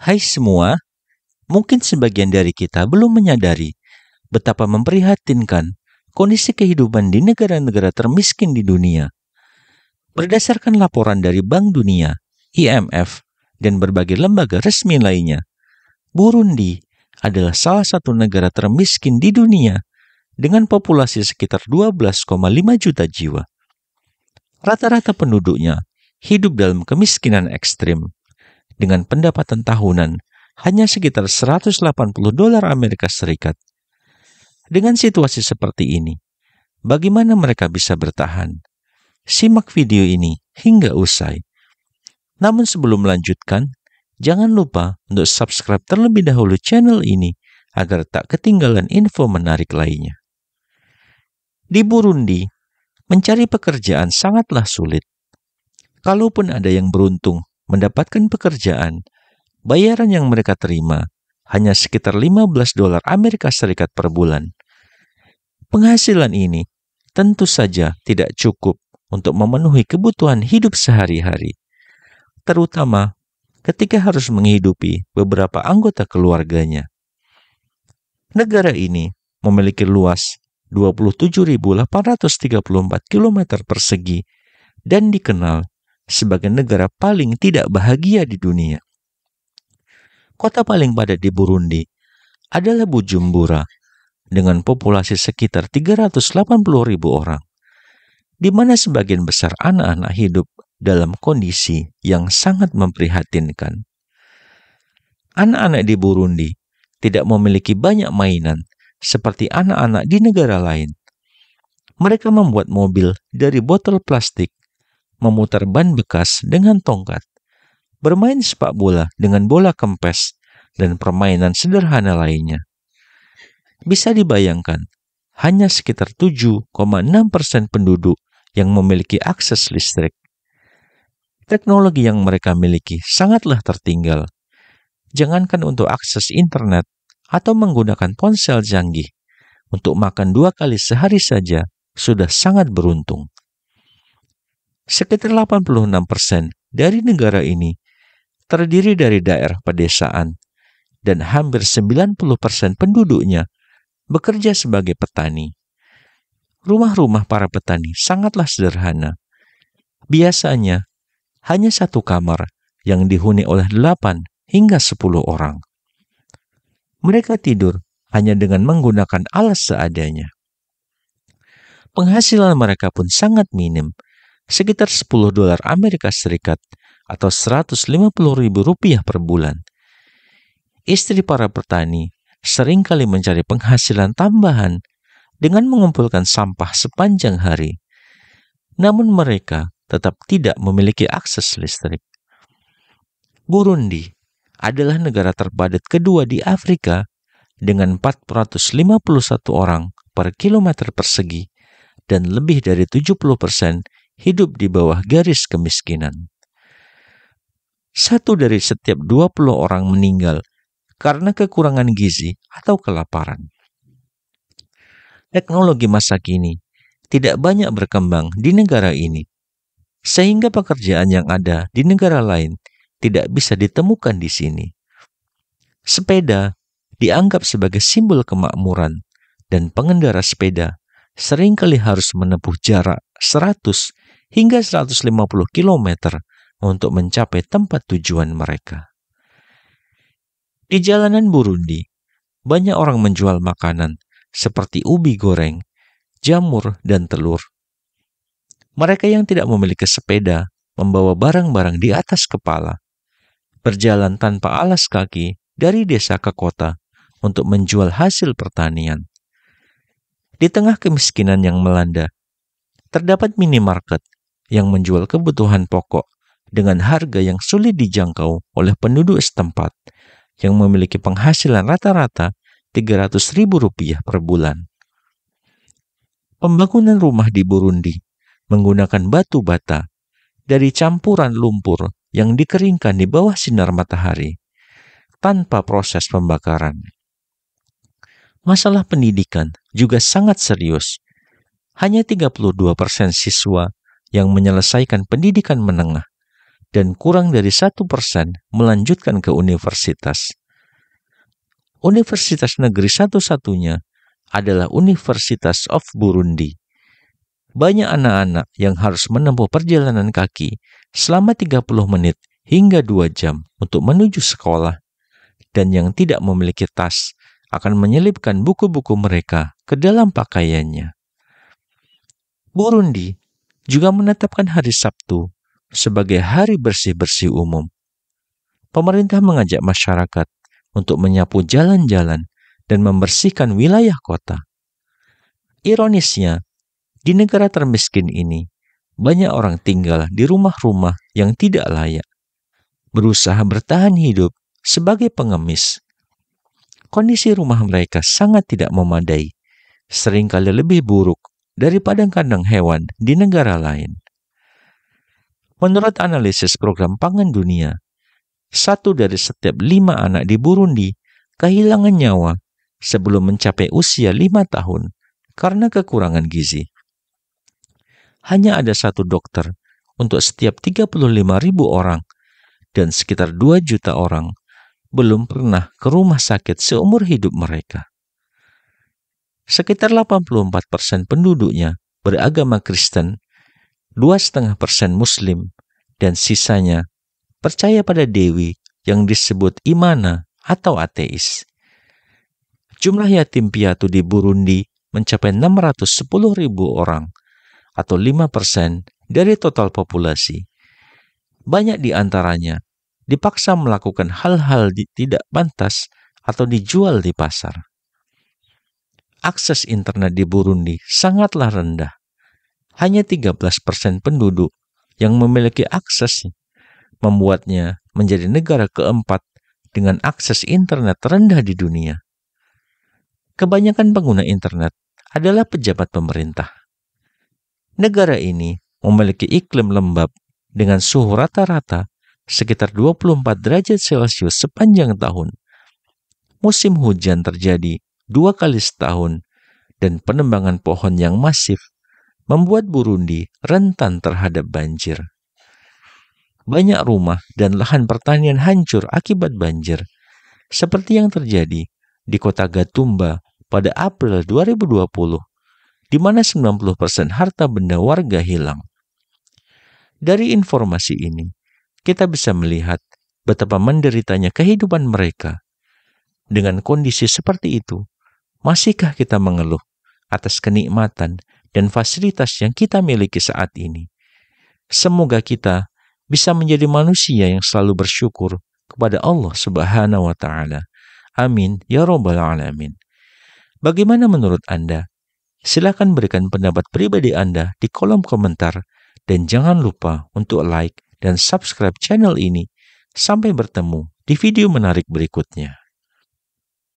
Hai semua, mungkin sebagian dari kita belum menyadari betapa memprihatinkan kondisi kehidupan di negara-negara termiskin di dunia. Berdasarkan laporan dari Bank Dunia, IMF, dan berbagai lembaga resmi lainnya, Burundi adalah salah satu negara termiskin di dunia dengan populasi sekitar 12,5 juta jiwa. Rata-rata penduduknya hidup dalam kemiskinan ekstrim, dengan pendapatan tahunan hanya sekitar $180 Amerika Serikat. Dengan situasi seperti ini, bagaimana mereka bisa bertahan? Simak video ini hingga usai. Namun sebelum melanjutkan, jangan lupa untuk subscribe terlebih dahulu channel ini agar tak ketinggalan info menarik lainnya. Di Burundi, mencari pekerjaan sangatlah sulit. Kalaupun ada yang beruntung mendapatkan pekerjaan, bayaran yang mereka terima hanya sekitar $15 Amerika Serikat per bulan. Penghasilan ini tentu saja tidak cukup untuk memenuhi kebutuhan hidup sehari-hari, terutama ketika harus menghidupi beberapa anggota keluarganya. Negara ini memiliki luas 27.834 km persegi dan dikenal sebagai negara paling tidak bahagia di dunia. Kota paling padat di Burundi adalah Bujumbura dengan populasi sekitar 380.000 orang, di mana sebagian besar anak-anak hidup dalam kondisi yang sangat memprihatinkan. Anak-anak di Burundi tidak memiliki banyak mainan seperti anak-anak di negara lain. Mereka membuat mobil dari botol plastik, memutar ban bekas dengan tongkat, bermain sepak bola dengan bola kempes, dan permainan sederhana lainnya. Bisa dibayangkan, hanya sekitar 7,6% penduduk yang memiliki akses listrik. Teknologi yang mereka miliki sangatlah tertinggal. Jangankan untuk akses internet atau menggunakan ponsel canggih, untuk makan 2 kali sehari saja sudah sangat beruntung. Sekitar 86% dari negara ini terdiri dari daerah pedesaan, dan hampir 90% penduduknya bekerja sebagai petani. Rumah-rumah para petani sangatlah sederhana. Biasanya hanya satu kamar yang dihuni oleh 8 hingga 10 orang. Mereka tidur hanya dengan menggunakan alas seadanya. Penghasilan mereka pun sangat minim, sekitar $10 Amerika Serikat atau Rp150.000 per bulan. Istri para petani seringkali mencari penghasilan tambahan dengan mengumpulkan sampah sepanjang hari. Namun mereka tetap tidak memiliki akses listrik. Burundi adalah negara terpadat kedua di Afrika dengan 451 orang per kilometer persegi dan lebih dari 70% hidup di bawah garis kemiskinan. 1 dari setiap 20 orang meninggal karena kekurangan gizi atau kelaparan. Teknologi masa kini tidak banyak berkembang di negara ini, sehingga pekerjaan yang ada di negara lain tidak bisa ditemukan di sini. Sepeda dianggap sebagai simbol kemakmuran, dan pengendara sepeda seringkali harus menempuh jarak 100 hingga 150 km untuk mencapai tempat tujuan mereka. Di jalanan Burundi, banyak orang menjual makanan seperti ubi goreng, jamur, dan telur. Mereka yang tidak memiliki sepeda membawa barang-barang di atas kepala, berjalan tanpa alas kaki dari desa ke kota untuk menjual hasil pertanian. Di tengah kemiskinan yang melanda, terdapat minimarket yang menjual kebutuhan pokok dengan harga yang sulit dijangkau oleh penduduk setempat yang memiliki penghasilan rata-rata Rp300.000 per bulan. Pembangunan rumah di Burundi menggunakan batu bata dari campuran lumpur yang dikeringkan di bawah sinar matahari tanpa proses pembakaran. Masalah pendidikan juga sangat serius. Hanya 32% siswa yang menyelesaikan pendidikan menengah, dan kurang dari 1% melanjutkan ke universitas. Universitas negeri satu-satunya adalah Universitas of Burundi. Banyak anak-anak yang harus menempuh perjalanan kaki selama 30 menit hingga 2 jam untuk menuju sekolah, dan yang tidak memiliki tas akan menyelipkan buku-buku mereka ke dalam pakaiannya. Burundi juga menetapkan hari Sabtu sebagai hari bersih-bersih umum. Pemerintah mengajak masyarakat untuk menyapu jalan-jalan dan membersihkan wilayah kota. Ironisnya, di negara termiskin ini, banyak orang tinggal di rumah-rumah yang tidak layak, berusaha bertahan hidup sebagai pengemis. Kondisi rumah mereka sangat tidak memadai, seringkali lebih buruk daripada kandang hewan di negara lain. Menurut analisis Program Pangan Dunia, 1 dari setiap 5 anak di Burundi kehilangan nyawa sebelum mencapai usia 5 tahun karena kekurangan gizi. Hanya ada 1 dokter untuk setiap 35.000 orang, dan sekitar 2 juta orang belum pernah ke rumah sakit seumur hidup mereka. Sekitar 84% penduduknya beragama Kristen, 2,5% Muslim, dan sisanya percaya pada dewi yang disebut Imana atau ateis. Jumlah yatim piatu di Burundi mencapai 610.000 orang atau 5% dari total populasi. Banyak di antaranya dipaksa melakukan hal-hal tidak pantas atau dijual di pasar. Akses internet di Burundi sangatlah rendah. Hanya 13% penduduk yang memiliki akses, membuatnya menjadi negara keempat dengan akses internet terendah di dunia. Kebanyakan pengguna internet adalah pejabat pemerintah. Negara ini memiliki iklim lembab dengan suhu rata-rata sekitar 24 derajat Celcius sepanjang tahun. Musim hujan terjadi 2 kali setahun, dan penebangan pohon yang masif membuat Burundi rentan terhadap banjir. Banyak rumah dan lahan pertanian hancur akibat banjir, seperti yang terjadi di kota Gatumba pada April 2020, di mana 90% harta benda warga hilang. Dari informasi ini, kita bisa melihat betapa menderitanya kehidupan mereka. Dengan kondisi seperti itu, masihkah kita mengeluh atas kenikmatan dan fasilitas yang kita miliki saat ini? Semoga kita bisa menjadi manusia yang selalu bersyukur kepada Allah Subhanahu wa Ta'ala. Amin ya Rabbal Alamin. Bagaimana menurut Anda? Silakan berikan pendapat pribadi Anda di kolom komentar, dan jangan lupa untuk like dan subscribe channel ini. Sampai bertemu di video menarik berikutnya.